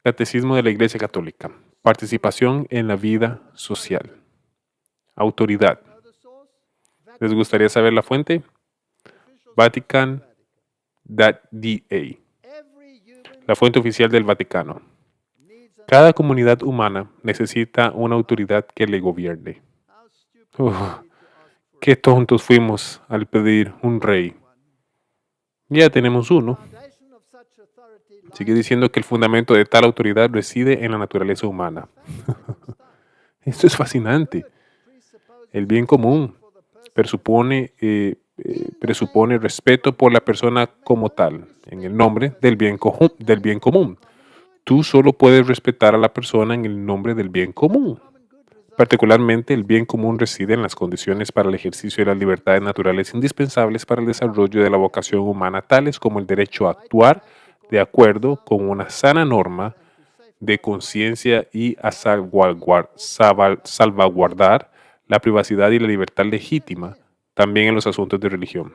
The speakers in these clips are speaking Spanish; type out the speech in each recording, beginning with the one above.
Catecismo de la Iglesia Católica. Participación en la vida social. Autoridad. ¿Les gustaría saber la fuente? Vatican.da. La fuente oficial del Vaticano. Cada comunidad humana necesita una autoridad que le gobierne. Qué tontos fuimos al pedir un rey. Ya tenemos uno. Sigue diciendo que el fundamento de tal autoridad reside en la naturaleza humana. Esto es fascinante. El bien común presupone respeto por la persona como tal, en el nombre del bien común. Tú solo puedes respetar a la persona en el nombre del bien común. Particularmente, el bien común reside en las condiciones para el ejercicio de las libertades naturales indispensables para el desarrollo de la vocación humana, tales como el derecho a actuar de acuerdo con una sana norma de conciencia y a salvaguardar la privacidad y la libertad legítima, también en los asuntos de religión.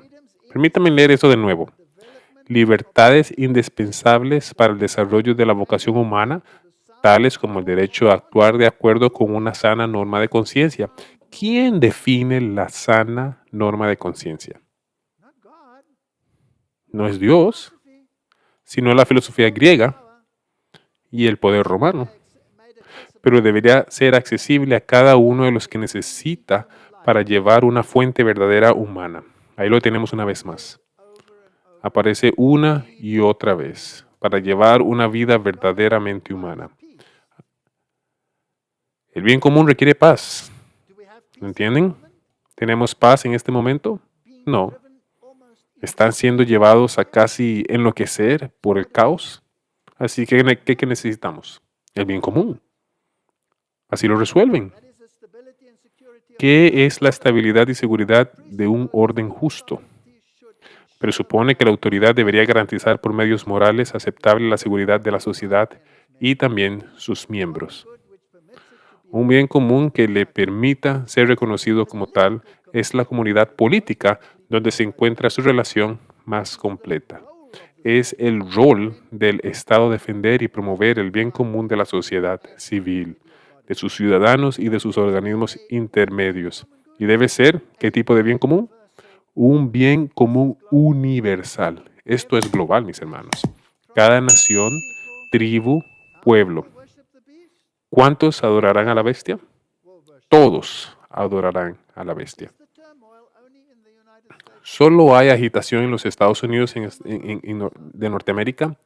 Permítanme leer eso de nuevo. Libertades indispensables para el desarrollo de la vocación humana, tales como el derecho a actuar de acuerdo con una sana norma de conciencia. ¿Quién define la sana norma de conciencia? No es Dios, sino la filosofía griega y el poder romano. Pero debería ser accesible a cada uno de los que necesita para llevar una fuente verdadera humana. Ahí lo tenemos una vez más. Aparece una y otra vez para llevar una vida verdaderamente humana. El bien común requiere paz. ¿Lo entienden? ¿Tenemos paz en este momento? No. ¿Están siendo llevados a casi enloquecer por el caos? Así que, ¿qué necesitamos? El bien común. Así lo resuelven. ¿Qué es la estabilidad y seguridad de un orden justo? Presupone que la autoridad debería garantizar por medios morales aceptables la seguridad de la sociedad y también sus miembros. Un bien común que le permita ser reconocido como tal es la comunidad política donde se encuentra su relación más completa. Es el rol del Estado defender y promover el bien común de la sociedad civil, de sus ciudadanos y de sus organismos intermedios. ¿Y debe ser qué tipo de bien común? Un bien común universal. Esto es global, mis hermanos. Cada nación, tribu, pueblo. ¿Cuántos adorarán a la bestia? Todos adorarán a la bestia. Solo hay agitación en los Estados Unidos de Norteamérica.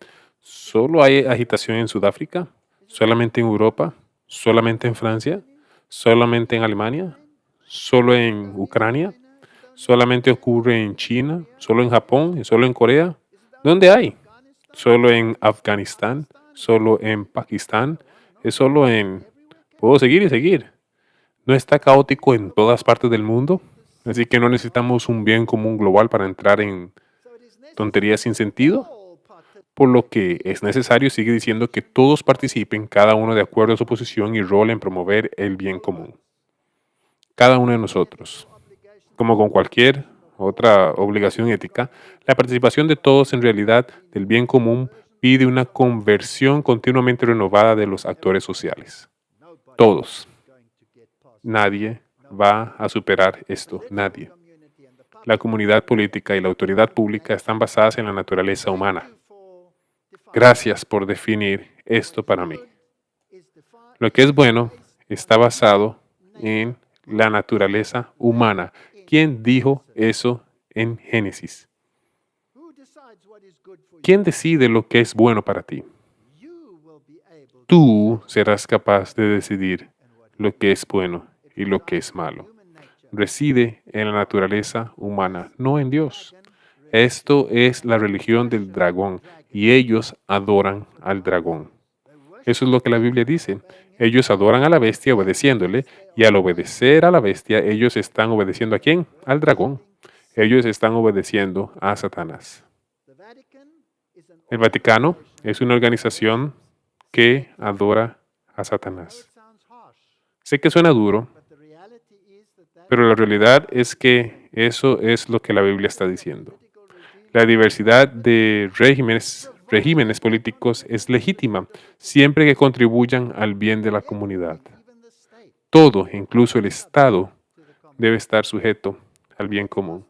Solo hay agitación en Sudáfrica. Solamente en Europa. Solamente en Francia. Solamente en Alemania. Solo en Ucrania. Solamente ocurre en China. Solo en Japón. Y solo en Corea. ¿Dónde hay? Solo en Afganistán. Solo en Pakistán. Es solo en... Puedo seguir y seguir. ¿No está caótico en todas partes del mundo? Así que no necesitamos un bien común global para entrar en tonterías sin sentido. Por lo que es necesario, sigue diciendo, que todos participen, cada uno de acuerdo a su posición y rol en promover el bien común. Cada uno de nosotros, como con cualquier otra obligación ética, la participación de todos en realidad del bien común pide una conversión continuamente renovada de los actores sociales. Todos. Nadie va a superar esto, nadie. La comunidad política y la autoridad pública están basadas en la naturaleza humana. Gracias por definir esto para mí. Lo que es bueno está basado en la naturaleza humana. ¿Quién dijo eso en Génesis? ¿Quién decide lo que es bueno para ti? Tú serás capaz de decidir lo que es bueno y lo que es malo. Reside en la naturaleza humana, no en Dios. Esto es la religión del dragón y ellos adoran al dragón. Eso es lo que la Biblia dice. Ellos adoran a la bestia obedeciéndole, y al obedecer a la bestia, ellos están obedeciendo ¿a quién? Al dragón. Ellos están obedeciendo a Satanás. El Vaticano es una organización que adora a Satanás. Sé que suena duro, pero la realidad es que eso es lo que la Biblia está diciendo. La diversidad de regímenes regímenes políticos es legítima, siempre que contribuyan al bien de la comunidad. Todo, incluso el Estado, debe estar sujeto al bien común.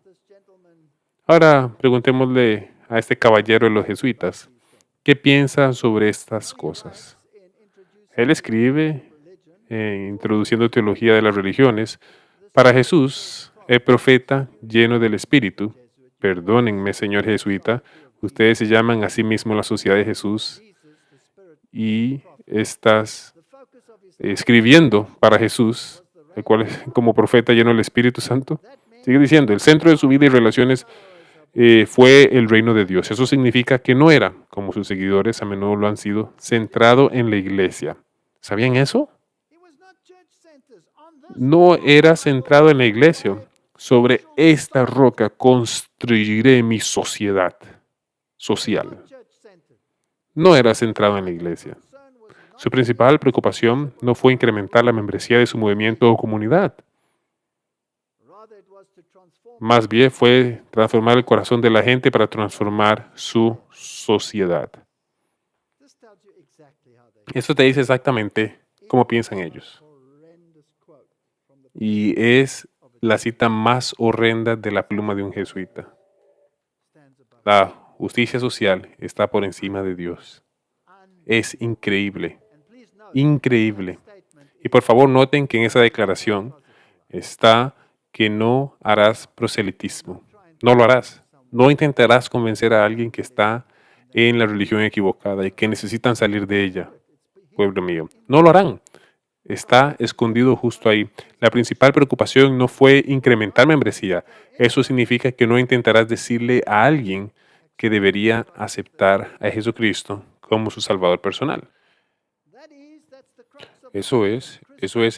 Ahora preguntémosle a este caballero de los jesuitas, ¿qué piensa sobre estas cosas? Él escribe, introduciendo teología de las religiones, para Jesús, el profeta lleno del Espíritu. Perdónenme, señor jesuita, ustedes se llaman a sí mismos la Sociedad de Jesús y estás escribiendo para Jesús, el cual es como profeta lleno del Espíritu Santo. Sigue diciendo, el centro de su vida y relaciones fue el reino de Dios. Eso significa que no era, como sus seguidores a menudo lo han sido, centrado en la iglesia. ¿Sabían eso? No era centrado en la iglesia. Sobre esta roca construiré mi sociedad social. No era centrado en la iglesia. Su principal preocupación no fue incrementar la membresía de su movimiento o comunidad. Más bien fue transformar el corazón de la gente para transformar su sociedad. Eso te dice exactamente cómo piensan ellos. Y es la cita más horrenda de la pluma de un jesuita. La justicia social está por encima de Dios. Es increíble. Increíble. Y por favor noten que en esa declaración está que no harás proselitismo. No lo harás. No intentarás convencer a alguien que está en la religión equivocada y que necesitan salir de ella, pueblo mío. No lo harán. Está escondido justo ahí. La principal preocupación no fue incrementar membresía. Eso significa que no intentarás decirle a alguien que debería aceptar a Jesucristo como su Salvador personal. Eso es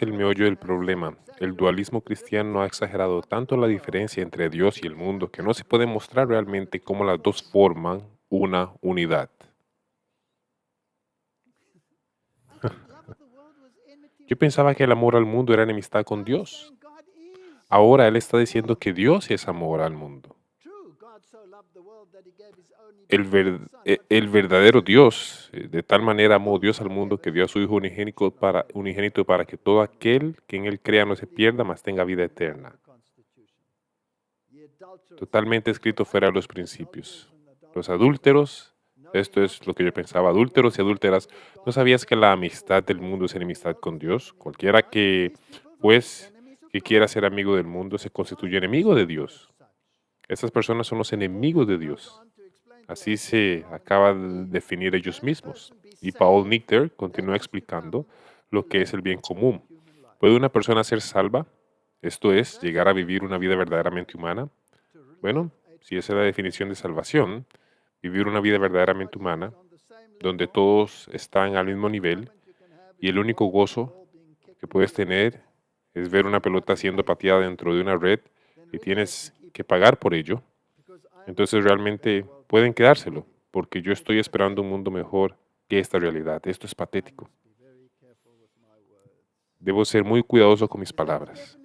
el meollo del problema. El dualismo cristiano ha exagerado tanto la diferencia entre Dios y el mundo que no se puede mostrar realmente cómo las dos forman una unidad. Yo pensaba que el amor al mundo era enemistad con Dios. Ahora Él está diciendo que Dios es amor al mundo. El verdadero Dios, de tal manera amó Dios al mundo que dio a su Hijo unigénito para que todo aquel que en Él crea no se pierda, mas tenga vida eterna. Totalmente escrito fuera de los principios. Los adúlteros, esto es lo que yo pensaba, adúlteros y adúlteras, ¿no sabías que la amistad del mundo es enemistad con Dios? Cualquiera que, pues, que quiera ser amigo del mundo se constituye enemigo de Dios. Estas personas son los enemigos de Dios. Así se acaba de definir ellos mismos. Y Paul Nichter continúa explicando lo que es el bien común. ¿Puede una persona ser salva? Esto es, llegar a vivir una vida verdaderamente humana. Bueno, si esa es la definición de salvación, vivir una vida verdaderamente humana, donde todos están al mismo nivel y el único gozo que puedes tener es ver una pelota siendo pateada dentro de una red y tienes que pagar por ello, entonces realmente pueden quedárselo, porque yo estoy esperando un mundo mejor que esta realidad. Esto es patético. Debo ser muy cuidadoso con mis palabras.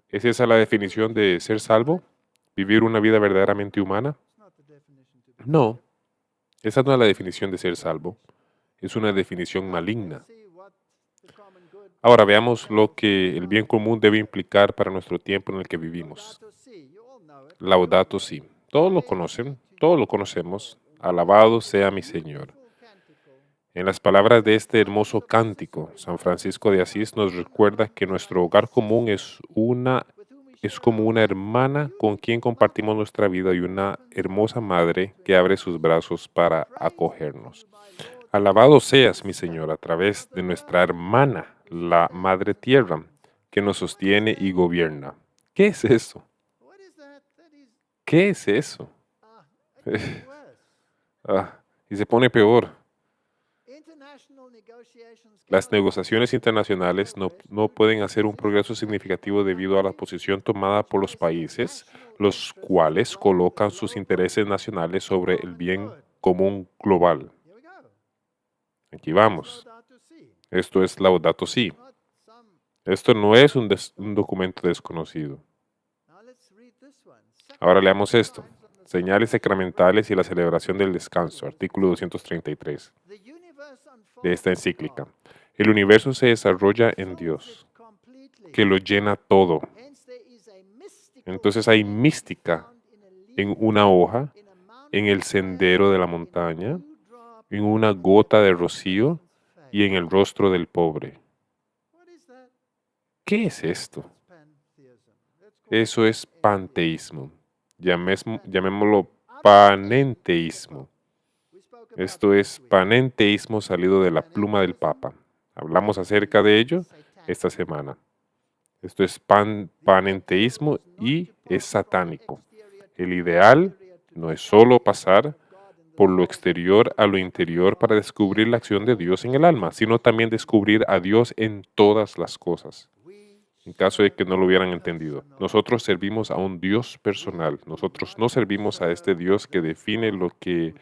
¿Es esa la definición de ser salvo? ¿Vivir una vida verdaderamente humana? No, esa no es la definición de ser salvo. Es una definición maligna. Ahora veamos lo que el bien común debe implicar para nuestro tiempo en el que vivimos. Laudato si. Todos lo conocen, todos lo conocemos. Alabado sea mi Señor. En las palabras de este hermoso cántico, San Francisco de Asís nos recuerda que nuestro hogar común es como una hermana con quien compartimos nuestra vida y una hermosa madre que abre sus brazos para acogernos. Alabado seas, mi Señor, a través de nuestra hermana, la Madre Tierra, que nos sostiene y gobierna. ¿Qué es eso? ¿Qué es eso? Y se pone peor. Las negociaciones internacionales no pueden hacer un progreso significativo debido a la posición tomada por los países, los cuales colocan sus intereses nacionales sobre el bien común global. Aquí vamos. Esto es Laudato Si. Esto no es un documento desconocido. Ahora leamos esto. Señales sacramentales y la celebración del descanso, artículo 233 de esta encíclica. El universo se desarrolla en Dios, que lo llena todo. Entonces hay mística en una hoja, en el sendero de la montaña, en una gota de rocío y en el rostro del pobre. ¿Qué es esto? Eso es panteísmo. Llamémoslo panenteísmo. Esto es panenteísmo salido de la pluma del Papa. Hablamos acerca de ello esta semana. Esto es panenteísmo y es satánico. El ideal no es solo pasar por lo exterior a lo interior para descubrir la acción de Dios en el alma, sino también descubrir a Dios en todas las cosas. En caso de que no lo hubieran entendido, nosotros servimos a un Dios personal. Nosotros no servimos a este Dios que define lo que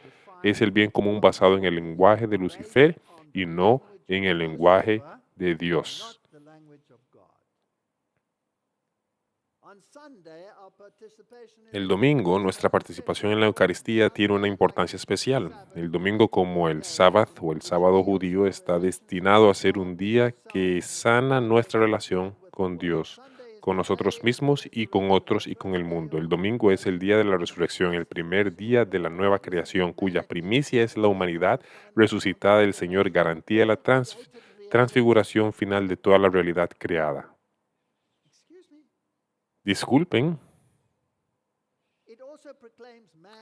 es el bien común basado en el lenguaje de Lucifer y no en el lenguaje de Dios. El domingo, nuestra participación en la Eucaristía tiene una importancia especial. El domingo, como el sábado o el sábado judío, está destinado a ser un día que sana nuestra relación con Dios, con nosotros mismos y con otros y con el mundo. El domingo es el día de la resurrección, el primer día de la nueva creación, cuya primicia es la humanidad resucitada del Señor, garantía de la transfiguración final de toda la realidad creada. Disculpen.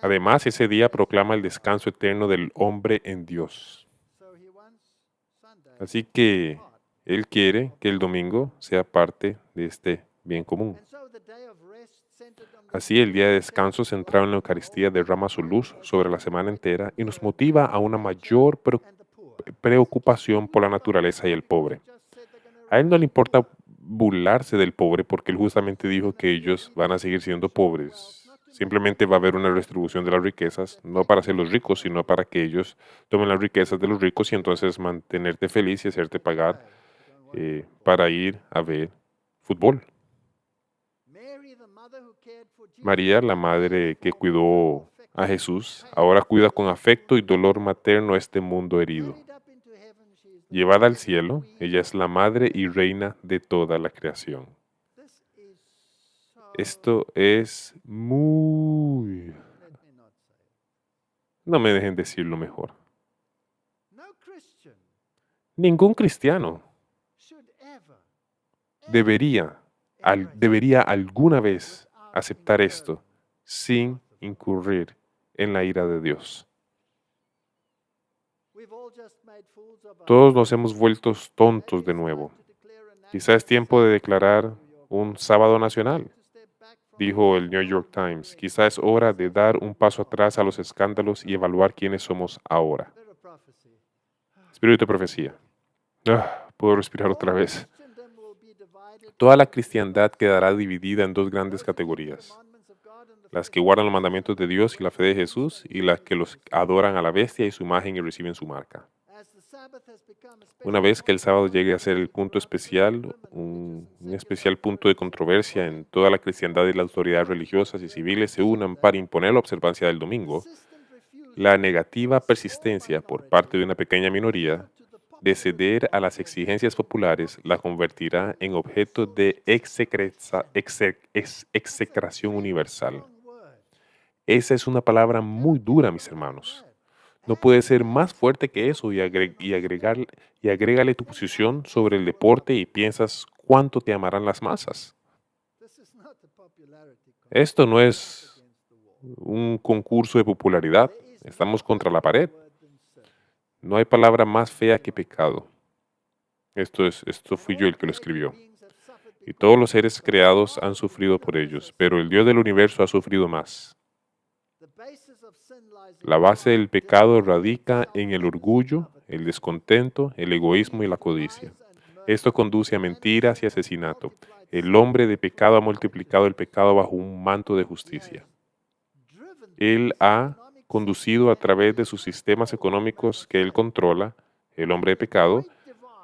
Además, ese día proclama el descanso eterno del hombre en Dios. Así que Él quiere que el domingo sea parte de este bien común. Así, el día de descanso centrado en la Eucaristía derrama su luz sobre la semana entera y nos motiva a una mayor preocupación por la naturaleza y el pobre. A Él no le importa burlarse del pobre porque Él justamente dijo que ellos van a seguir siendo pobres. Simplemente va a haber una redistribución de las riquezas, no para hacerlos ricos, sino para que ellos tomen las riquezas de los ricos y entonces mantenerte feliz y hacerte pagar para ir a ver fútbol. María, la madre que cuidó a Jesús, ahora cuida con afecto y dolor materno a este mundo herido. Llevada al cielo, ella es la madre y reina de toda la creación. Esto es muy... No me dejen decirlo mejor. Ningún cristiano debería alguna vez aceptar esto sin incurrir en la ira de Dios. Todos nos hemos vuelto tontos de nuevo. Quizá es tiempo de declarar un sábado nacional, dijo el New York Times. Quizá es hora de dar un paso atrás a los escándalos y evaluar quiénes somos ahora. Espíritu de profecía. Puedo respirar otra vez. Toda la cristiandad quedará dividida en dos grandes categorías: las que guardan los mandamientos de Dios y la fe de Jesús, y las que los adoran a la bestia y su imagen y reciben su marca. Una vez que el sábado llegue a ser el punto especial, un especial punto de controversia en toda la cristiandad y las autoridades religiosas y civiles se unan para imponer la observancia del domingo, la negativa persistencia por parte de una pequeña minoría de ceder a las exigencias populares la convertirá en objeto de execración universal. Esa es una palabra muy dura, mis hermanos. No puede ser más fuerte que eso y agrégale tu posición sobre el deporte y piensas cuánto te amarán las masas. Esto no es un concurso de popularidad. Estamos contra la pared. No hay palabra más fea que pecado. Esto fui yo el que lo escribió. Y todos los seres creados han sufrido por ellos, pero el Dios del universo ha sufrido más. La base del pecado radica en el orgullo, el descontento, el egoísmo y la codicia. Esto conduce a mentiras y asesinato. El hombre de pecado ha multiplicado el pecado bajo un manto de justicia. Él ha conducido a través de sus sistemas económicos que él controla, el hombre de pecado,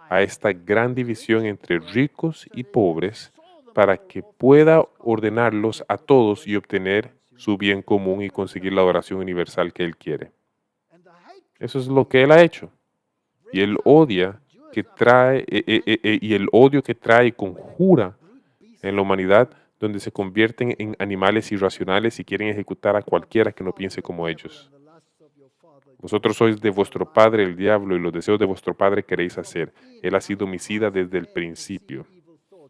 a esta gran división entre ricos y pobres para que pueda ordenarlos a todos y obtener su bien común y conseguir la adoración universal que él quiere. Eso es lo que él ha hecho. Y el odio que trae, y el odio que trae y conjura en la humanidad, donde se convierten en animales irracionales y quieren ejecutar a cualquiera que no piense como ellos. Vosotros sois de vuestro padre el diablo y los deseos de vuestro padre queréis hacer. Él ha sido homicida desde el principio.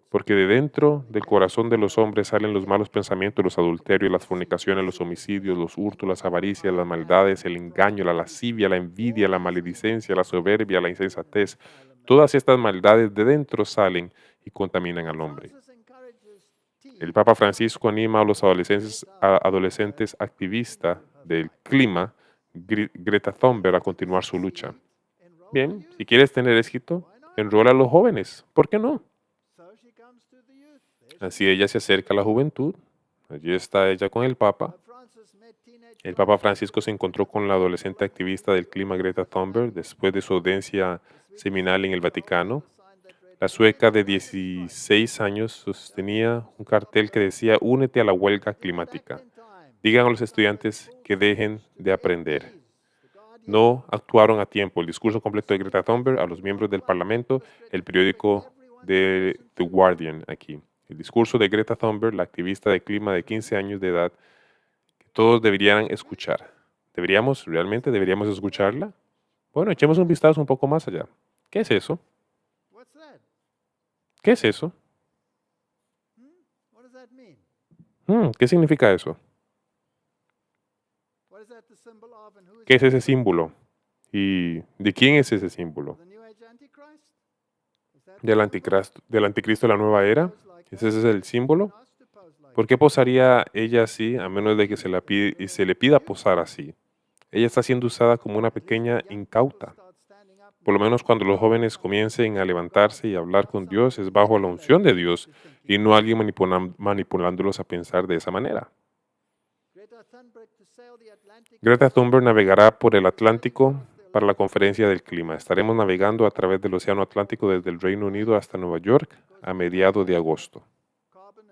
Porque de dentro del corazón de los hombres salen los malos pensamientos, los adulterios, las fornicaciones, los homicidios, los hurtos, las avaricias, las maldades, el engaño, la lascivia, la envidia, la maledicencia, la soberbia, la insensatez. Todas estas maldades de dentro salen y contaminan al hombre. El Papa Francisco anima a los adolescentes activistas del clima, Greta Thunberg, a continuar su lucha. Bien, si quieres tener éxito, enrola a los jóvenes. ¿Por qué no? Así ella se acerca a la juventud. Allí está ella con el Papa. El Papa Francisco se encontró con la adolescente activista del clima Greta Thunberg después de su audiencia seminal en el Vaticano. La sueca de 16 años sostenía un cartel que decía: "Únete a la huelga climática. Digan a los estudiantes que dejen de aprender". No actuaron a tiempo. El discurso completo de Greta Thunberg a los miembros del Parlamento, el periódico de The Guardian aquí. El discurso de Greta Thunberg, la activista de clima de 15 años de edad, que todos deberían escuchar. ¿Realmente deberíamos escucharla? Bueno, echemos un vistazo un poco más allá. ¿Qué es eso? ¿Qué es eso? ¿Qué significa eso? ¿Qué es ese símbolo? ¿Y de quién es ese símbolo? ¿Del anticristo de la nueva era? ¿Ese es el símbolo? ¿Por qué posaría ella así a menos de que se le pida posar así? Ella está siendo usada como una pequeña incauta. Por lo menos cuando los jóvenes comiencen a levantarse y hablar con Dios, es bajo la unción de Dios y no alguien manipulándolos a pensar de esa manera. Greta Thunberg navegará por el Atlántico para la conferencia del clima. Estaremos navegando a través del Océano Atlántico desde el Reino Unido hasta Nueva York a mediados de agosto.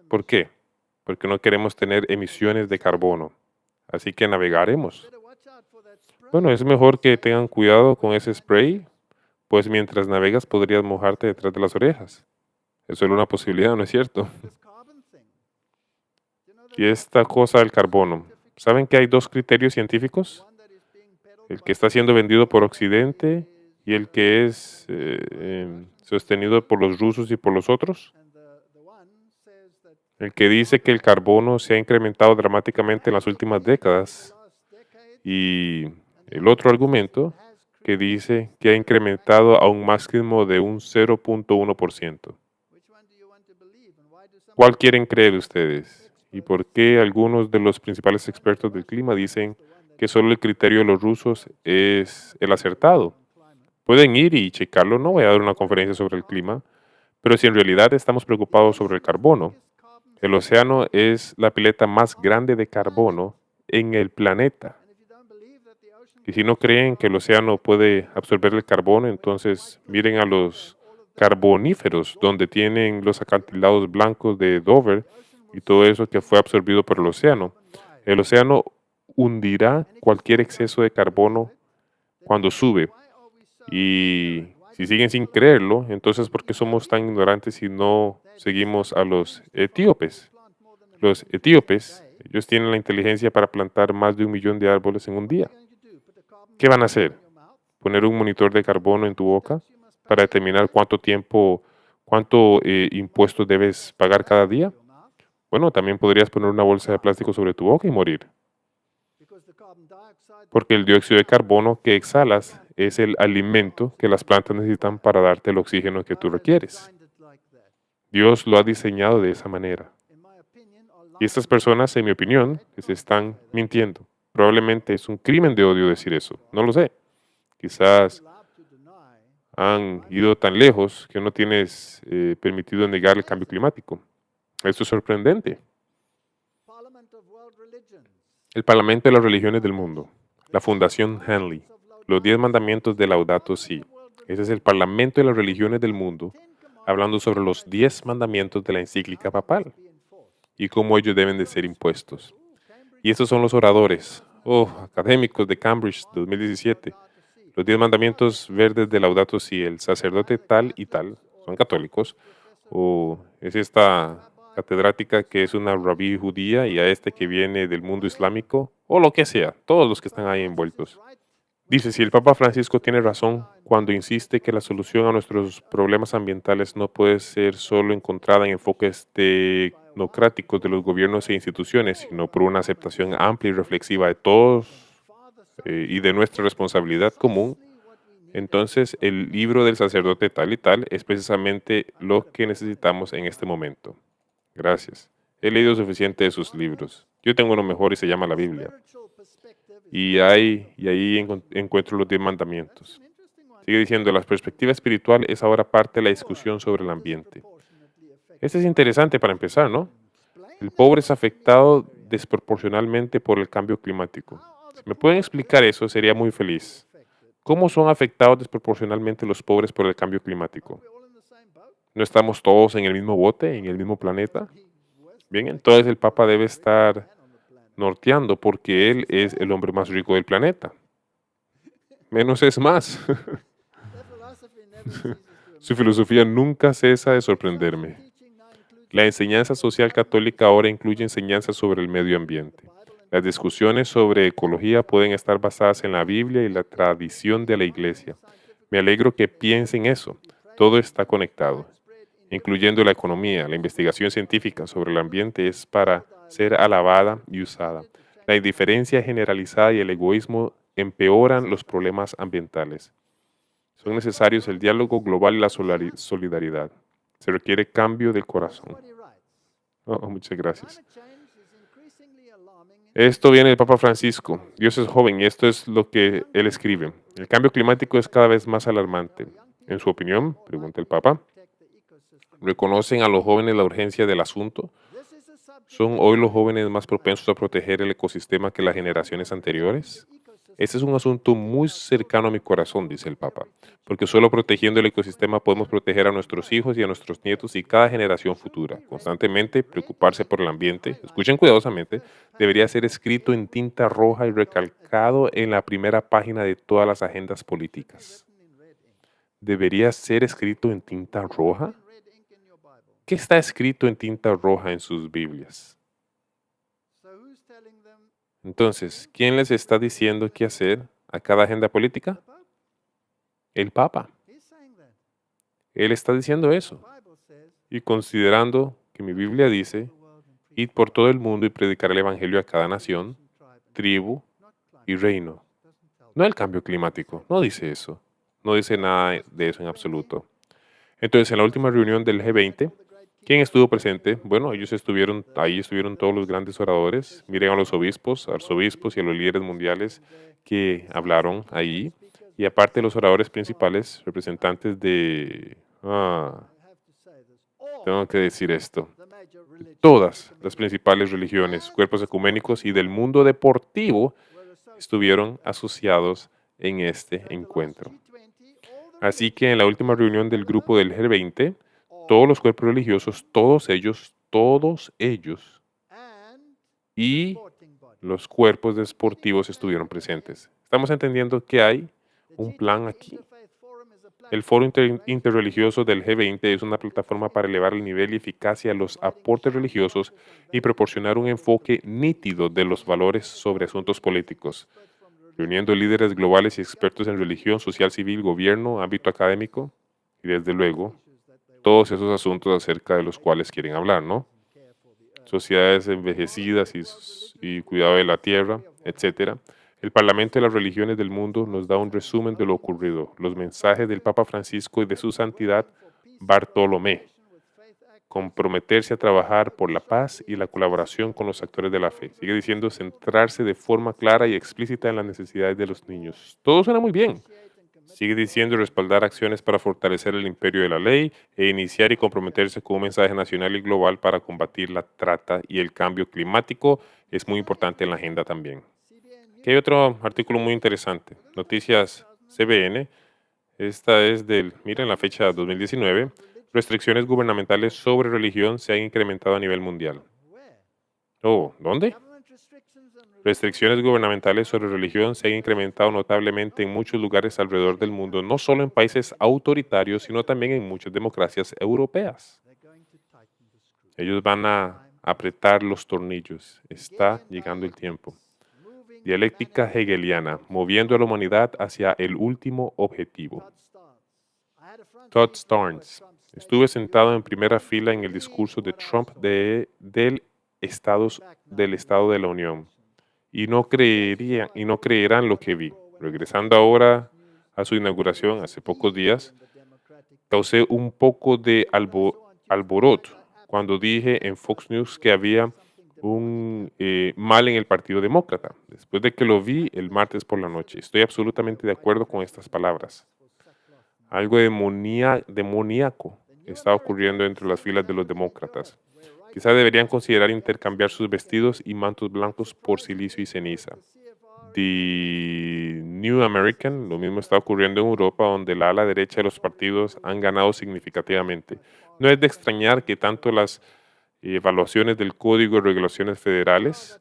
¿Por qué? Porque no queremos tener emisiones de carbono. Así que navegaremos. Bueno, es mejor que tengan cuidado con ese spray, pues mientras navegas podrías mojarte detrás de las orejas. Es solo una posibilidad, ¿no es cierto? Y esta cosa del carbono. ¿Saben que hay dos criterios científicos? El que está siendo vendido por Occidente y el que es sostenido por los rusos y por los otros. El que dice que el carbono se ha incrementado dramáticamente en las últimas décadas y el otro argumento que dice que ha incrementado a un máximo de un 0.1%. ¿Cuál quieren creer ustedes? ¿Y por qué algunos de los principales expertos del clima dicen que solo el criterio de los rusos es el acertado? Pueden ir y checarlo, no voy a dar una conferencia sobre el clima, pero si en realidad estamos preocupados sobre el carbono, el océano es la pileta más grande de carbono en el planeta. Y si no creen que el océano puede absorber el carbono, entonces miren a los carboníferos, donde tienen los acantilados blancos de Dover y todo eso que fue absorbido por el océano. El océano hundirá cualquier exceso de carbono cuando sube. Y si siguen sin creerlo, entonces ¿por qué somos tan ignorantes y no seguimos a los etíopes? Los etíopes, ellos tienen la inteligencia para plantar más de 1 millón de árboles en un día. ¿Qué van a hacer? ¿Poner un monitor de carbono en tu boca para determinar cuánto impuestos debes pagar cada día? Bueno, también podrías poner una bolsa de plástico sobre tu boca y morir. Porque el dióxido de carbono que exhalas es el alimento que las plantas necesitan para darte el oxígeno que tú requieres. Dios lo ha diseñado de esa manera. Y estas personas, en mi opinión, les están mintiendo. Probablemente es un crimen de odio decir eso. No lo sé. Quizás han ido tan lejos que no tienes permitido negar el cambio climático. Esto es sorprendente. El Parlamento de las Religiones del Mundo. La Fundación Hanley. Los 10 mandamientos de Laudato Si. Ese es el Parlamento de las Religiones del Mundo, hablando sobre los 10 mandamientos de la encíclica papal y cómo ellos deben de ser impuestos. Y estos son los oradores, académicos de Cambridge 2017. Los 10 mandamientos verdes de Laudato Si, el sacerdote tal y tal, son católicos. O es esta catedrática que es una rabí judía y a este que viene del mundo islámico, o lo que sea, todos los que están ahí envueltos. Dice, si el Papa Francisco tiene razón cuando insiste que la solución a nuestros problemas ambientales no puede ser solo encontrada en enfoques tecnocráticos de los gobiernos e instituciones, sino por una aceptación amplia y reflexiva de todos y de nuestra responsabilidad común, entonces el libro del sacerdote tal y tal es precisamente lo que necesitamos en este momento. Gracias. He leído suficiente de sus libros. Yo tengo uno mejor y se llama la Biblia. Y ahí encuentro los 10 mandamientos. Sigue diciendo, la perspectiva espiritual es ahora parte de la discusión sobre el ambiente. Este es interesante para empezar, ¿no? El pobre es afectado desproporcionalmente por el cambio climático. Si me pueden explicar eso, sería muy feliz. ¿Cómo son afectados desproporcionalmente los pobres por el cambio climático? ¿No estamos todos en el mismo bote, en el mismo planeta? Bien, entonces el Papa debe estar norteando porque él es el hombre más rico del planeta. Menos es más. Su filosofía nunca cesa de sorprenderme. La enseñanza social católica ahora incluye enseñanzas sobre el medio ambiente. Las discusiones sobre ecología pueden estar basadas en la Biblia y la tradición de la Iglesia. Me alegro que piensen eso. Todo está conectado, incluyendo la economía. La investigación científica sobre el ambiente es para ser alabada y usada. La indiferencia generalizada y el egoísmo empeoran los problemas ambientales. Son necesarios el diálogo global y la solidaridad. Se requiere cambio del corazón. Muchas gracias. Esto viene del Papa Francisco. Dios es joven y esto es lo que él escribe. El cambio climático es cada vez más alarmante. En su opinión, pregunta el Papa, ¿reconocen a los jóvenes la urgencia del asunto? ¿Son hoy los jóvenes más propensos a proteger el ecosistema que las generaciones anteriores? Este es un asunto muy cercano a mi corazón, dice el Papa, porque solo protegiendo el ecosistema podemos proteger a nuestros hijos y a nuestros nietos y cada generación futura. Constantemente preocuparse por el ambiente, escuchen cuidadosamente, debería ser escrito en tinta roja y recalcado en la primera página de todas las agendas políticas. ¿Debería ser escrito en tinta roja? ¿Qué está escrito en tinta roja en sus Biblias? Entonces, ¿quién les está diciendo qué hacer a cada agenda política? El Papa. Él está diciendo eso. Y considerando que mi Biblia dice, id por todo el mundo y predicar el Evangelio a cada nación, tribu y reino. No el cambio climático, no dice eso. No dice nada de eso en absoluto. Entonces, en la última reunión del G20, ¿quién estuvo presente? Bueno, ahí estuvieron todos los grandes oradores. Miren a los obispos, arzobispos y a los líderes mundiales que hablaron ahí. Y aparte de los oradores principales, representantes de... tengo que decir esto. Todas las principales religiones, cuerpos ecuménicos y del mundo deportivo estuvieron asociados en este encuentro. Así que en la última reunión del grupo del G20, todos los cuerpos religiosos, todos ellos, y los cuerpos deportivos estuvieron presentes. Estamos entendiendo que hay un plan aquí. El Foro Interreligioso del G20 es una plataforma para elevar el nivel y eficacia de los aportes religiosos y proporcionar un enfoque nítido de los valores sobre asuntos políticos, reuniendo líderes globales y expertos en religión, social, civil, gobierno, ámbito académico y, desde luego, todos esos asuntos acerca de los cuales quieren hablar, ¿no? Sociedades envejecidas y cuidado de la tierra, etcétera. El Parlamento de las Religiones del Mundo nos da un resumen de lo ocurrido, los mensajes del Papa Francisco y de su santidad Bartolomé. Comprometerse a trabajar por la paz y la colaboración con los actores de la fe. Sigue diciendo centrarse de forma clara y explícita en las necesidades de los niños. Todo suena muy bien. Sigue diciendo respaldar acciones para fortalecer el imperio de la ley e iniciar y comprometerse con un mensaje nacional y global para combatir la trata y el cambio climático es muy importante en la agenda también. Aquí hay otro artículo muy interesante. Noticias CBN. Esta es miren la fecha 2019. Restricciones gubernamentales sobre religión se han incrementado a nivel mundial. ¿Dónde? Restricciones gubernamentales sobre religión se han incrementado notablemente en muchos lugares alrededor del mundo, no solo en países autoritarios, sino también en muchas democracias europeas. Ellos van a apretar los tornillos. Está llegando el tiempo. Dialéctica hegeliana, moviendo a la humanidad hacia el último objetivo. Todd Starnes. Estuve sentado en primera fila en el discurso de Trump del Estado de la Unión y no creerán lo que vi. Regresando ahora a su inauguración hace pocos días, causé un poco de alboroto cuando dije en Fox News que había un mal en el Partido Demócrata, después de que lo vi el martes por la noche. Estoy absolutamente de acuerdo con estas palabras. Algo demoníaco está ocurriendo entre las filas de los demócratas. Quizá deberían considerar intercambiar sus vestidos y mantos blancos por silicio y ceniza. The New American, lo mismo está ocurriendo en Europa, donde la ala derecha de los partidos han ganado significativamente. No es de extrañar que tanto las evaluaciones del Código de Regulaciones Federales,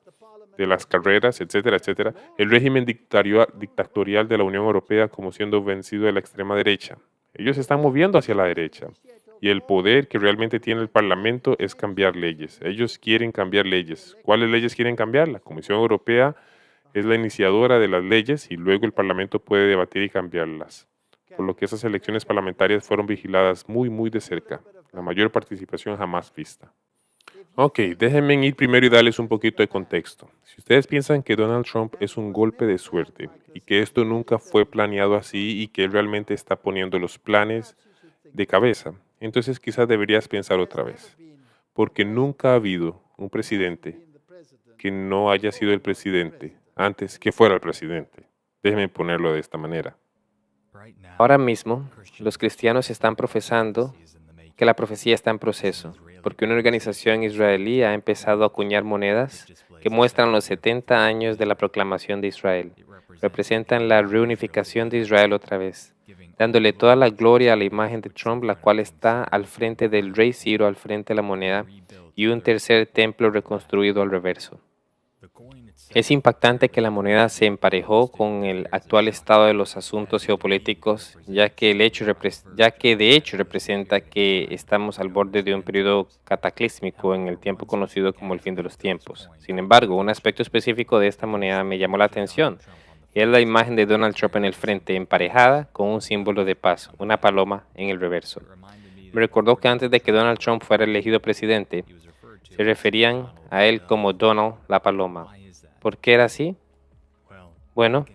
de las carreras, etcétera, etcétera, el régimen dictatorial de la Unión Europea como siendo vencido de la extrema derecha. Ellos se están moviendo hacia la derecha. Y el poder que realmente tiene el Parlamento es cambiar leyes. Ellos quieren cambiar leyes. ¿Cuáles leyes quieren cambiar? La Comisión Europea es la iniciadora de las leyes y luego el Parlamento puede debatir y cambiarlas. Por lo que esas elecciones parlamentarias fueron vigiladas muy, muy de cerca. La mayor participación jamás vista. Ok, déjenme ir primero y darles un poquito de contexto. Si ustedes piensan que Donald Trump es un golpe de suerte y que esto nunca fue planeado así y que él realmente está poniendo los planes de cabeza, entonces quizás deberías pensar otra vez, porque nunca ha habido un presidente que no haya sido el presidente antes que fuera el presidente. Déjenme ponerlo de esta manera. Ahora mismo, los cristianos están profesando que la profecía está en proceso, porque una organización israelí ha empezado a acuñar monedas que muestran los 70 años de la proclamación de Israel. Representan la reunificación de Israel otra vez, dándole toda la gloria a la imagen de Trump, la cual está al frente del rey Ciro, al frente de la moneda, y un tercer templo reconstruido al reverso. Es impactante que la moneda se emparejó con el actual estado de los asuntos geopolíticos, ya que de hecho representa que estamos al borde de un periodo cataclísmico en el tiempo conocido como el fin de los tiempos. Sin embargo, un aspecto específico de esta moneda me llamó la atención, y es la imagen de Donald Trump en el frente, emparejada con un símbolo de paz, una paloma en el reverso. Me recordó que antes de que Donald Trump fuera elegido presidente, se referían a él como Donald la paloma. ¿Por qué era así? Bueno,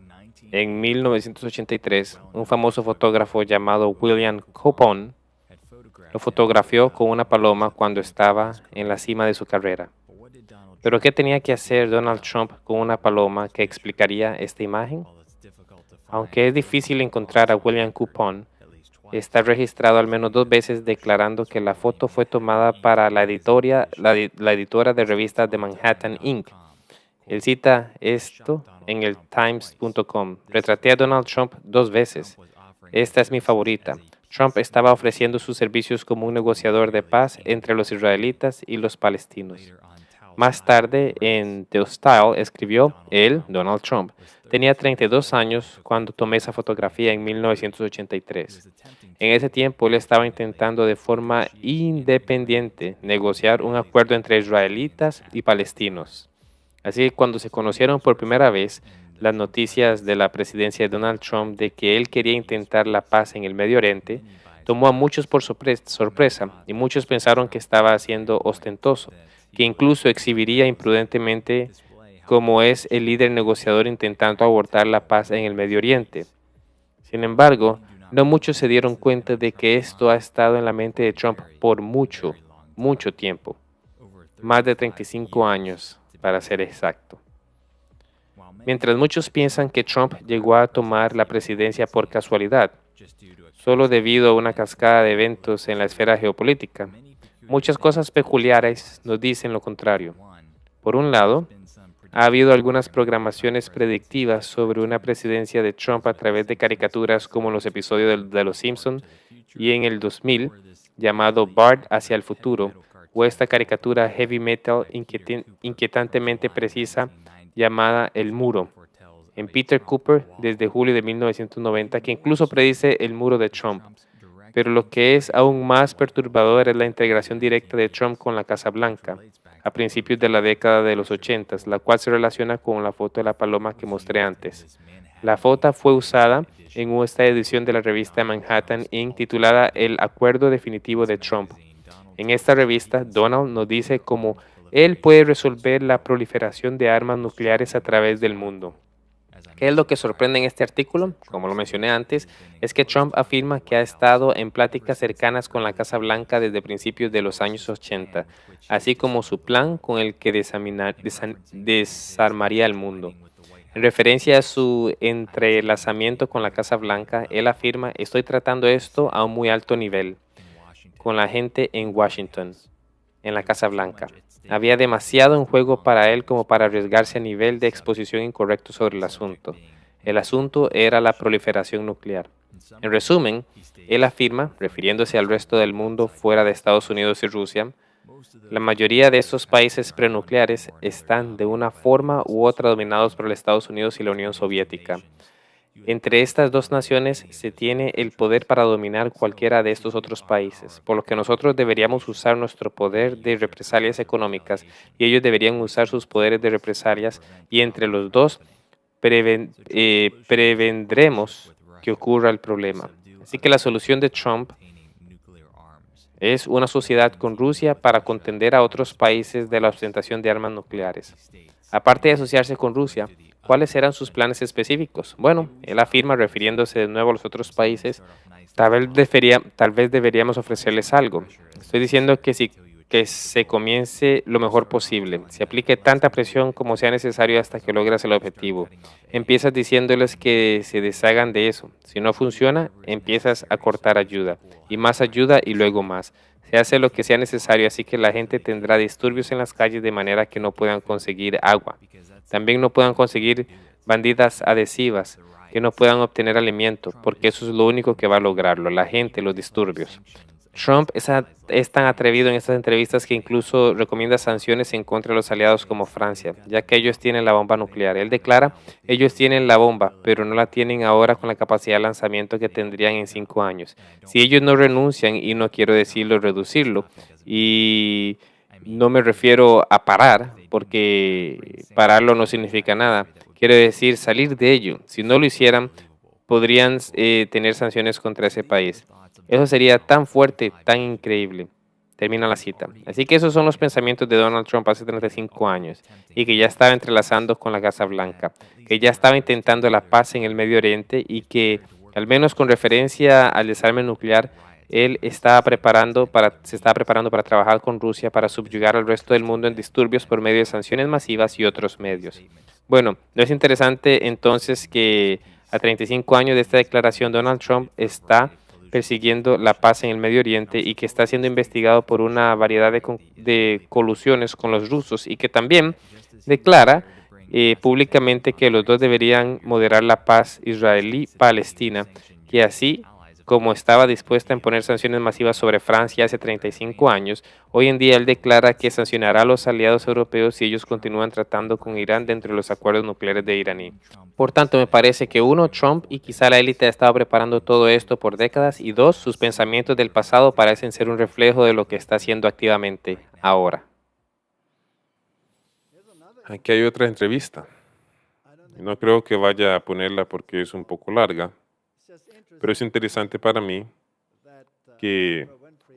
en 1983, un famoso fotógrafo llamado William Coupon lo fotografió con una paloma cuando estaba en la cima de su carrera. ¿Pero qué tenía que hacer Donald Trump con una paloma que explicaría esta imagen? Aunque es difícil encontrar a William Coupon, está registrado al menos 2 veces declarando que la foto fue tomada para la editora de revistas de Manhattan Inc. Él cita esto en el Times.com. Retraté a Donald Trump 2 veces. Esta es mi favorita. Trump estaba ofreciendo sus servicios como un negociador de paz entre los israelitas y los palestinos. Más tarde, en The Style, escribió, él, Donald Trump, tenía 32 años cuando tomé esa fotografía en 1983. En ese tiempo, él estaba intentando de forma independiente negociar un acuerdo entre israelitas y palestinos. Así que cuando se conocieron por primera vez las noticias de la presidencia de Donald Trump de que él quería intentar la paz en el Medio Oriente, tomó a muchos por sorpresa y muchos pensaron que estaba siendo ostentoso, que incluso exhibiría imprudentemente como es el líder negociador intentando abortar la paz en el Medio Oriente. Sin embargo, no muchos se dieron cuenta de que esto ha estado en la mente de Trump por mucho, mucho tiempo, más de 35 años para ser exacto. Mientras muchos piensan que Trump llegó a tomar la presidencia por casualidad, solo debido a una cascada de eventos en la esfera geopolítica, muchas cosas peculiares nos dicen lo contrario. Por un lado, ha habido algunas programaciones predictivas sobre una presidencia de Trump a través de caricaturas como los episodios de Los Simpson y en el 2000 llamado Bart hacia el futuro, o esta caricatura heavy metal inquietantemente precisa llamada El Muro, en Peter Cooper desde julio de 1990, que incluso predice el muro de Trump. Pero lo que es aún más perturbador es la integración directa de Trump con la Casa Blanca a principios de la década de los 80, la cual se relaciona con la foto de la paloma que mostré antes. La foto fue usada en esta edición de la revista Manhattan Inc. titulada El Acuerdo Definitivo de Trump. En esta revista, Donald nos dice cómo él puede resolver la proliferación de armas nucleares a través del mundo. ¿Qué es lo que sorprende en este artículo? Como lo mencioné antes, es que Trump afirma que ha estado en pláticas cercanas con la Casa Blanca desde principios de los años 80, así como su plan con el que desarmaría el mundo. En referencia a su entrelazamiento con la Casa Blanca, él afirma: estoy tratando esto a un muy alto nivel con la gente en Washington, en la Casa Blanca. Había demasiado en juego para él como para arriesgarse a nivel de exposición incorrecto sobre el asunto. El asunto era la proliferación nuclear. En resumen, él afirma, refiriéndose al resto del mundo fuera de Estados Unidos y Rusia, la mayoría de estos países prenucleares están de una forma u otra dominados por los Estados Unidos y la Unión Soviética. Entre estas dos naciones se tiene el poder para dominar cualquiera de estos otros países, por lo que nosotros deberíamos usar nuestro poder de represalias económicas y ellos deberían usar sus poderes de represalias, y entre los dos prevendremos que ocurra el problema. Así que la solución de Trump es una sociedad con Rusia para contender a otros países de la ostentación de armas nucleares. Aparte de asociarse con Rusia, ¿cuáles eran sus planes específicos? Bueno, él afirma, refiriéndose de nuevo a los otros países, tal vez deberíamos ofrecerles algo. Estoy diciendo que se comience lo mejor posible, se aplique tanta presión como sea necesario hasta que logres el objetivo. Empiezas diciéndoles que se deshagan de eso. Si no funciona, empiezas a cortar ayuda, y más ayuda y luego más. Se hace lo que sea necesario, así que la gente tendrá disturbios en las calles de manera que no puedan conseguir agua. También no puedan conseguir bandidas adhesivas, que no puedan obtener alimento, porque eso es lo único que va a lograrlo, la gente, los disturbios. Trump es tan atrevido en estas entrevistas que incluso recomienda sanciones en contra de los aliados como Francia, ya que ellos tienen la bomba nuclear. Él declara: ellos tienen la bomba, pero no la tienen ahora con la capacidad de lanzamiento que tendrían en 5 años. Si ellos no renuncian, y no quiero decirlo reducirlo, y no me refiero a parar, porque pararlo no significa nada, quiero decir salir de ello. Si no lo hicieran, podrían tener sanciones contra ese país. Eso sería tan fuerte, tan increíble. Termina la cita. Así que esos son los pensamientos de Donald Trump hace 35 años, y que ya estaba entrelazando con la Casa Blanca, que ya estaba intentando la paz en el Medio Oriente, y que, al menos con referencia al desarme nuclear, él se estaba preparando para trabajar con Rusia para subyugar al resto del mundo en disturbios por medio de sanciones masivas y otros medios. Bueno, ¿no es interesante entonces que a 35 años de esta declaración Donald Trump está persiguiendo la paz en el Medio Oriente, y que está siendo investigado por una variedad de colusiones con los rusos, y que también declara públicamente que los dos deberían moderar la paz israelí-palestina, que así como estaba dispuesta a imponer sanciones masivas sobre Francia hace 35 años, hoy en día él declara que sancionará a los aliados europeos si ellos continúan tratando con Irán dentro de los acuerdos nucleares de iraní. Por tanto, me parece que uno, Trump y quizá la élite ha estado preparando todo esto por décadas, y dos, sus pensamientos del pasado parecen ser un reflejo de lo que está haciendo activamente ahora. Aquí hay otra entrevista. No creo que vaya a ponerla porque es un poco larga, pero es interesante para mí que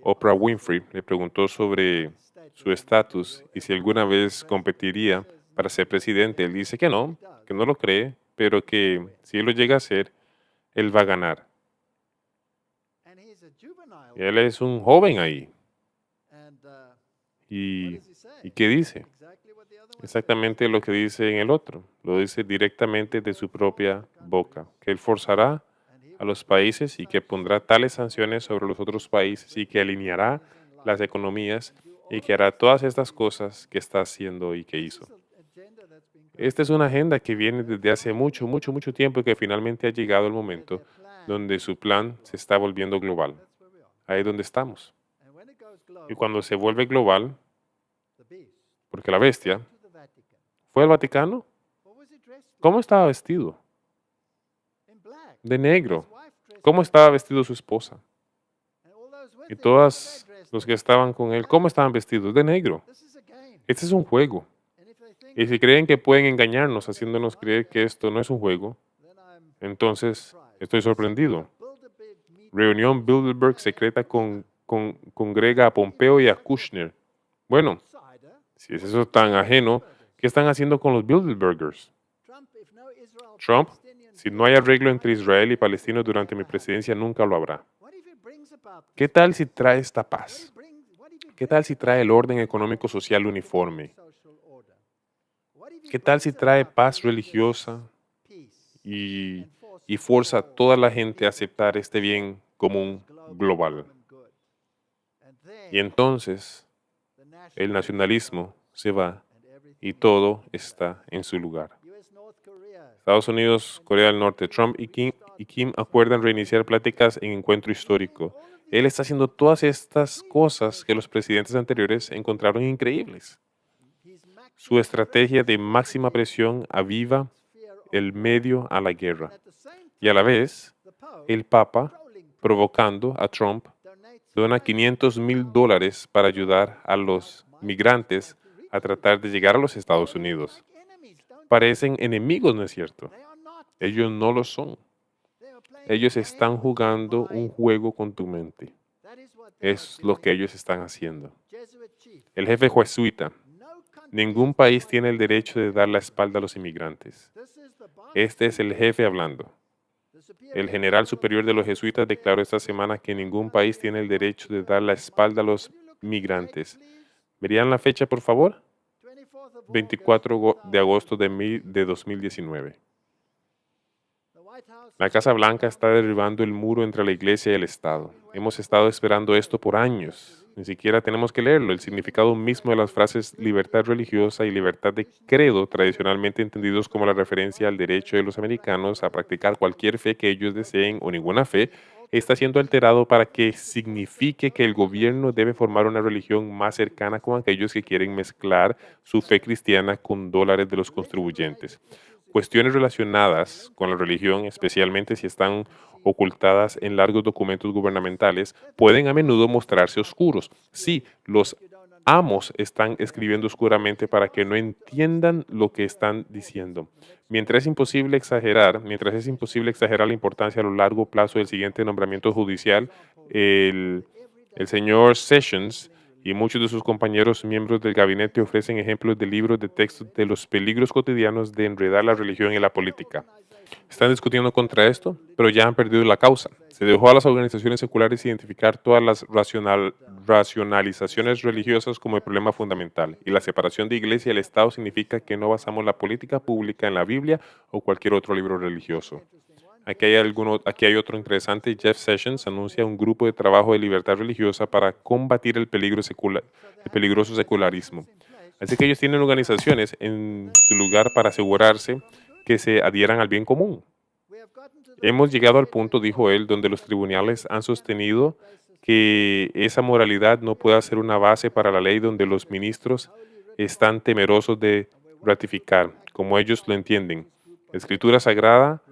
Oprah Winfrey le preguntó sobre su estatus y si alguna vez competiría para ser presidente. Él dice que no lo cree, pero que si él lo llega a hacer, él va a ganar. Y él es un joven ahí. ¿Y qué dice? Exactamente lo que dice en el otro. Lo dice directamente de su propia boca, que él forzará a los países y que pondrá tales sanciones sobre los otros países y que alineará las economías y que hará todas estas cosas que está haciendo y que hizo. Esta es una agenda que viene desde hace mucho, mucho, mucho tiempo, y que finalmente ha llegado el momento donde su plan se está volviendo global. Ahí es donde estamos. Y cuando se vuelve global, porque la bestia fue al Vaticano, ¿Cómo estaba vestido? De negro. ¿Cómo estaba vestido su esposa? Y todos los que estaban con él, ¿cómo estaban vestidos? De negro. Este es un juego. Y si creen que pueden engañarnos haciéndonos creer que esto no es un juego, entonces estoy sorprendido. Reunión Bilderberg secreta congrega a Pompeo y a Kushner. Bueno, si es eso tan ajeno, ¿qué están haciendo con los Bilderbergers? Trump, si no hay arreglo entre Israel y Palestinos durante mi presidencia, nunca lo habrá. ¿Qué tal si trae esta paz? ¿Qué tal si trae el orden económico social uniforme? ¿Qué tal si trae paz religiosa y, y fuerza a toda la gente a aceptar este bien común global? Y entonces el nacionalismo se va y todo está en su lugar. Estados Unidos, Corea del Norte, Trump y Kim acuerdan reiniciar pláticas en encuentro histórico. Él está haciendo todas estas cosas que los presidentes anteriores encontraron increíbles. Su estrategia de máxima presión aviva el medio a la guerra. Y a la vez, el Papa, provocando a Trump, dona $500,000 para ayudar a los migrantes a tratar de llegar a los Estados Unidos. Parecen enemigos, ¿no es cierto? Ellos no lo son. Ellos están jugando un juego con tu mente. Es lo que ellos están haciendo. El jefe jesuita. Ningún país tiene el derecho de dar la espalda a los inmigrantes. Este es el jefe hablando. El general superior de los jesuitas declaró esta semana que ningún país tiene el derecho de dar la espalda a los migrantes. ¿Verían la fecha, por favor? 24 de agosto de 2019. La Casa Blanca está derribando el muro entre la Iglesia y el Estado. Hemos estado esperando esto por años. Ni siquiera tenemos que leerlo. El significado mismo de las frases libertad religiosa y libertad de credo, tradicionalmente entendidos como la referencia al derecho de los americanos a practicar cualquier fe que ellos deseen o ninguna fe, está siendo alterado para que signifique que el gobierno debe formar una religión más cercana con aquellos que quieren mezclar su fe cristiana con dólares de los contribuyentes. Cuestiones relacionadas con la religión, especialmente si están ocultadas en largos documentos gubernamentales, pueden a menudo mostrarse oscuros. Sí, los amos están escribiendo oscuramente para que no entiendan lo que están diciendo. Mientras es imposible exagerar la importancia a lo largo plazo del siguiente nombramiento judicial, el señor Sessions y muchos de sus compañeros miembros del gabinete ofrecen ejemplos de libros de texto de los peligros cotidianos de enredar la religión y la política. Están discutiendo contra esto, pero ya han perdido la causa. Se dejó a las organizaciones seculares identificar todas las racionalizaciones religiosas como el problema fundamental, y la separación de iglesia y el Estado significa que no basamos la política pública en la Biblia o cualquier otro libro religioso. Aquí hay otro interesante. Jeff Sessions anuncia un grupo de trabajo de libertad religiosa para combatir el peligroso secularismo. Así que ellos tienen organizaciones en su lugar para asegurarse que se adhieran al bien común. Hemos llegado al punto, dijo él, donde los tribunales han sostenido que esa moralidad no puede ser una base para la ley donde los ministros están temerosos de ratificar, como ellos lo entienden. La Escritura Sagrada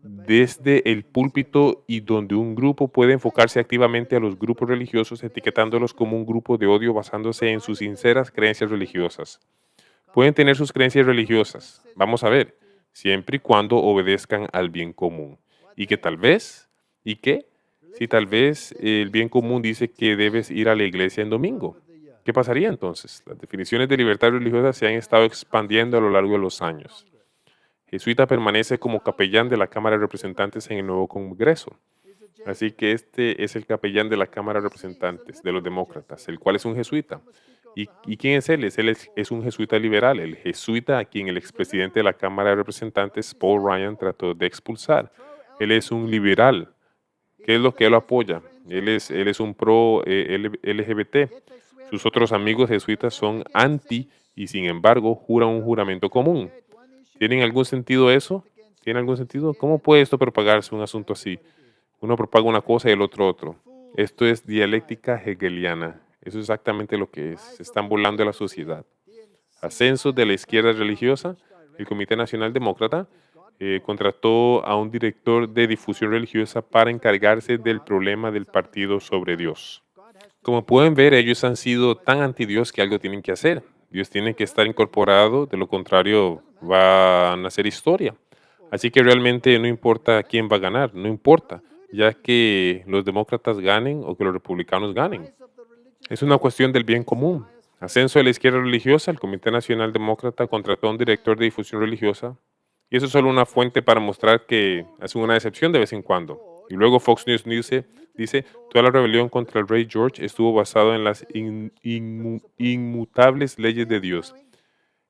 desde el púlpito y donde un grupo puede enfocarse activamente a los grupos religiosos etiquetándolos como un grupo de odio basándose en sus sinceras creencias religiosas. Pueden tener sus creencias religiosas, vamos a ver, siempre y cuando obedezcan al bien común. Y que tal vez, ¿y qué? Si tal vez el bien común dice que debes ir a la iglesia en domingo. ¿Qué pasaría entonces? Las definiciones de libertad religiosa se han estado expandiendo a lo largo de los años. Jesuita permanece como capellán de la Cámara de Representantes en el nuevo Congreso. Así que este es el capellán de la Cámara de Representantes de los demócratas, el cual es un jesuita. ¿Y quién es él? Es un jesuita liberal, el jesuita a quien el expresidente de la Cámara de Representantes, Paul Ryan, trató de expulsar. Él es un liberal. ¿Qué es lo que él apoya? Él es un pro LGBT. Sus otros amigos jesuitas son anti y sin embargo juran un juramento común. ¿Tiene algún sentido eso? ¿Tiene algún sentido? ¿Cómo puede esto propagarse un asunto así? Uno propaga una cosa y el otro otro. Esto es dialéctica hegeliana. Eso es exactamente lo que es. Se están burlando de la sociedad. Ascenso de la izquierda religiosa. el Comité Nacional Demócrata contrató a un director de difusión religiosa para encargarse del problema del partido sobre Dios. Como pueden ver, ellos han sido tan anti Dios que algo tienen que hacer. Dios tiene que estar incorporado, de lo contrario van a hacer historia. Así que realmente no importa quién va a ganar, no importa, ya que los demócratas ganen o que los republicanos ganen. Es una cuestión del bien común. Ascenso de la izquierda religiosa, el Comité Nacional Demócrata contrató a un director de difusión religiosa y eso es solo una fuente para mostrar que hacen una decepción de vez en cuando. Y luego Fox News dice, toda la rebelión contra el rey George estuvo basado en las inmutables leyes de Dios.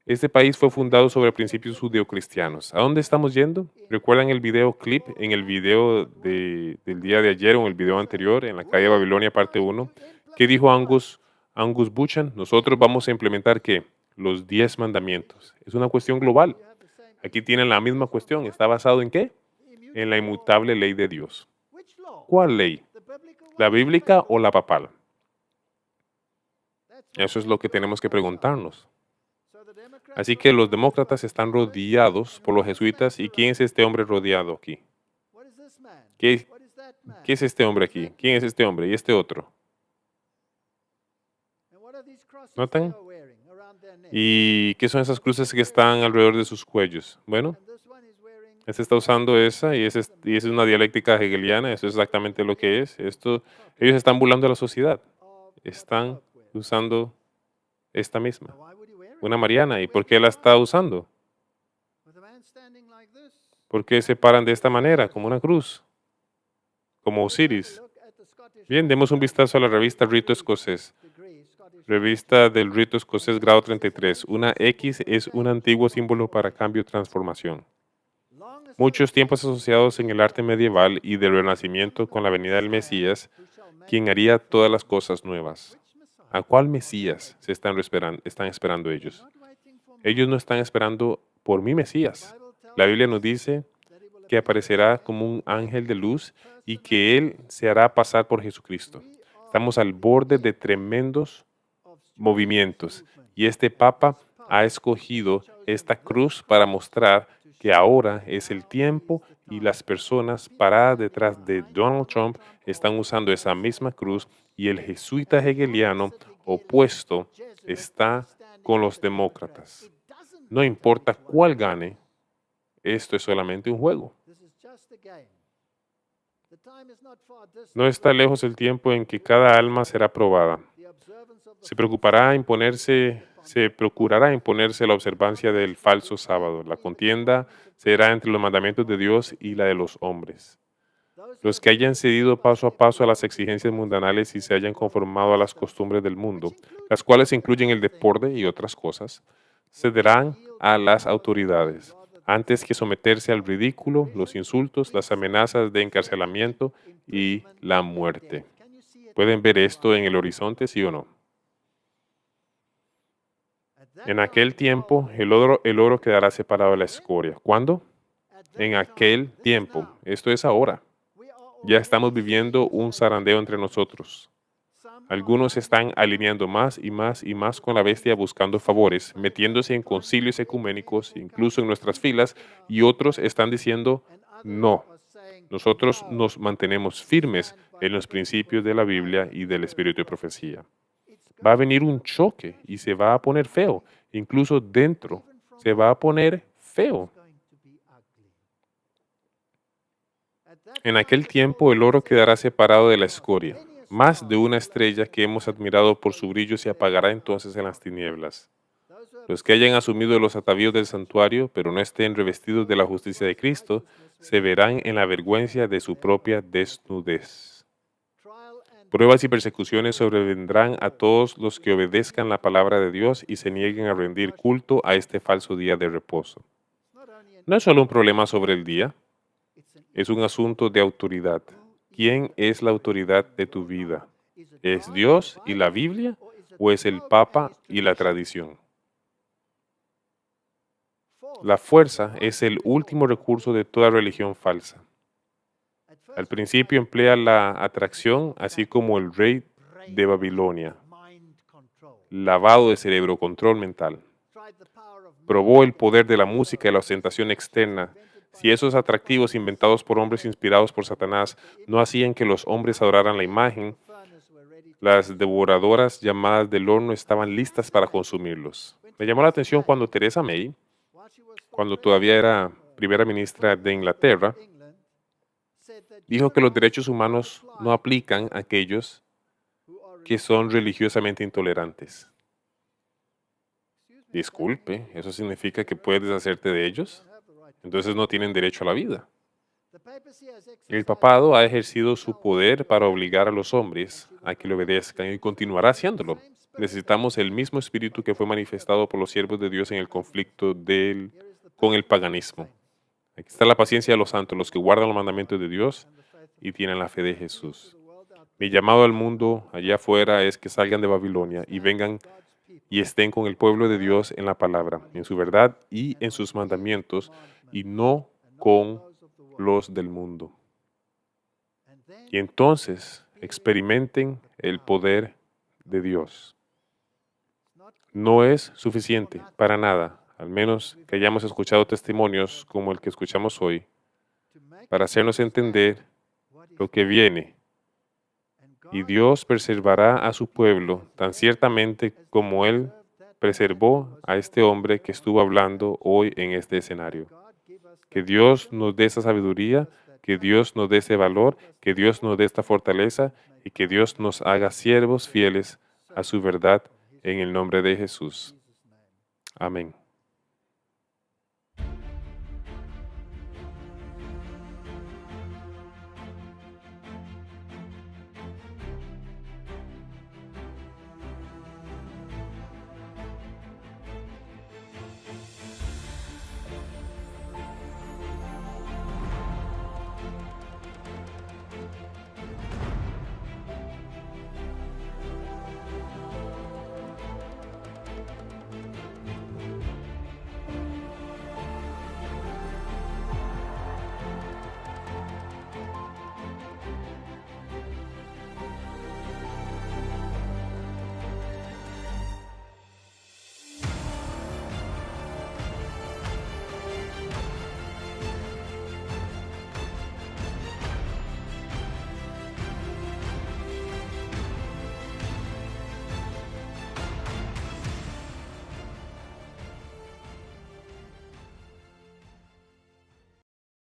Este país fue fundado sobre principios judeocristianos. ¿A dónde estamos yendo? ¿Recuerdan el video clip en el video del día de ayer o en el video anterior, en la calle Babilonia, parte 1? ¿Qué dijo Angus Buchan? Nosotros vamos a implementar, ¿qué? Los 10 mandamientos. Es una cuestión global. Aquí tienen la misma cuestión. ¿Está basado en qué? En la inmutable ley de Dios. ¿Cuál ley? ¿La bíblica o la papal? Eso es lo que tenemos que preguntarnos. Así que los demócratas están rodeados por los jesuitas. ¿Y quién es este hombre rodeado aquí? ¿Qué es este hombre aquí? ¿Quién es este hombre y este otro? ¿Notan? ¿Y qué son esas cruces que están alrededor de sus cuellos? Bueno, este está usando esa y esa es una dialéctica hegeliana. Eso es exactamente lo que es. Ellos están burlando a la sociedad. Están usando esta misma. Una Mariana. ¿Y por qué la está usando? ¿Por qué se paran de esta manera, como una cruz? Como Osiris. Bien, demos un vistazo a la revista Rito Escocés. Revista del Rito Escocés, grado 33. Una X es un antiguo símbolo para cambio y transformación. Muchos tiempos asociados en el arte medieval y del Renacimiento con la venida del Mesías, quien haría todas las cosas nuevas. ¿A cuál Mesías están esperando ellos? Ellos no están esperando por mi Mesías. La Biblia nos dice que aparecerá como un ángel de luz y que Él se hará pasar por Jesucristo. Estamos al borde de tremendos movimientos y este Papa ha escogido esta cruz para mostrar que ahora es el tiempo y las personas paradas detrás de Donald Trump están usando esa misma cruz y el jesuita hegeliano opuesto está con los demócratas. No importa cuál gane, esto es solamente un juego. No está lejos el tiempo en que cada alma será probada. Se procurará imponerse la observancia del falso sábado. La contienda será entre los mandamientos de Dios y la de los hombres. Los que hayan cedido paso a paso a las exigencias mundanales y se hayan conformado a las costumbres del mundo, las cuales incluyen el deporte y otras cosas, cederán a las autoridades, antes que someterse al ridículo, los insultos, las amenazas de encarcelamiento y la muerte. ¿Pueden ver esto en el horizonte, sí o no? En aquel tiempo, el oro quedará separado de la escoria. ¿Cuándo? En aquel tiempo. Esto es ahora. Ya estamos viviendo un zarandeo entre nosotros. Algunos están alineando más y más y más con la bestia buscando favores, metiéndose en concilios ecuménicos, incluso en nuestras filas, y otros están diciendo no. Nosotros nos mantenemos firmes en los principios de la Biblia y del espíritu de profecía. Va a venir un choque y se va a poner feo. Incluso dentro se va a poner feo. En aquel tiempo el oro quedará separado de la escoria. Más de una estrella que hemos admirado por su brillo se apagará entonces en las tinieblas. Los que hayan asumido los atavíos del santuario, pero no estén revestidos de la justicia de Cristo, se verán en la vergüenza de su propia desnudez. Pruebas y persecuciones sobrevendrán a todos los que obedezcan la palabra de Dios y se nieguen a rendir culto a este falso día de reposo. No es solo un problema sobre el día, es un asunto de autoridad. ¿Quién es la autoridad de tu vida? ¿Es Dios y la Biblia o es el Papa y la tradición? La fuerza es el último recurso de toda religión falsa. Al principio emplea la atracción, así como el rey de Babilonia. Lavado de cerebro, control mental. probó el poder de la música y la ostentación externa, si esos atractivos inventados por hombres inspirados por Satanás no hacían que los hombres adoraran la imagen, las devoradoras llamadas del horno estaban listas para consumirlos. Me llamó la atención cuando Theresa May, cuando todavía era primera ministra de Inglaterra, dijo que los derechos humanos no aplican a aquellos que son religiosamente intolerantes. Disculpe, ¿eso significa que puedes deshacerte de ellos? Entonces no tienen derecho a la vida. El papado ha ejercido su poder para obligar a los hombres a que le obedezcan y continuará haciéndolo. Necesitamos el mismo espíritu que fue manifestado por los siervos de Dios en el conflicto con el paganismo. Aquí está la paciencia de los santos, los que guardan los mandamientos de Dios y tienen la fe de Jesús. Mi llamado al mundo allá afuera es que salgan de Babilonia y vengan y estén con el pueblo de Dios en la palabra, en su verdad y en sus mandamientos, y no con los del mundo. Y entonces experimenten el poder de Dios. No es suficiente para nada, al menos que hayamos escuchado testimonios como el que escuchamos hoy, para hacernos entender lo que viene. Y Dios preservará a su pueblo tan ciertamente como Él preservó a este hombre que estuvo hablando hoy en este escenario. Que Dios nos dé esa sabiduría, que Dios nos dé ese valor, que Dios nos dé esta fortaleza y que Dios nos haga siervos fieles a su verdad en el nombre de Jesús. Amén.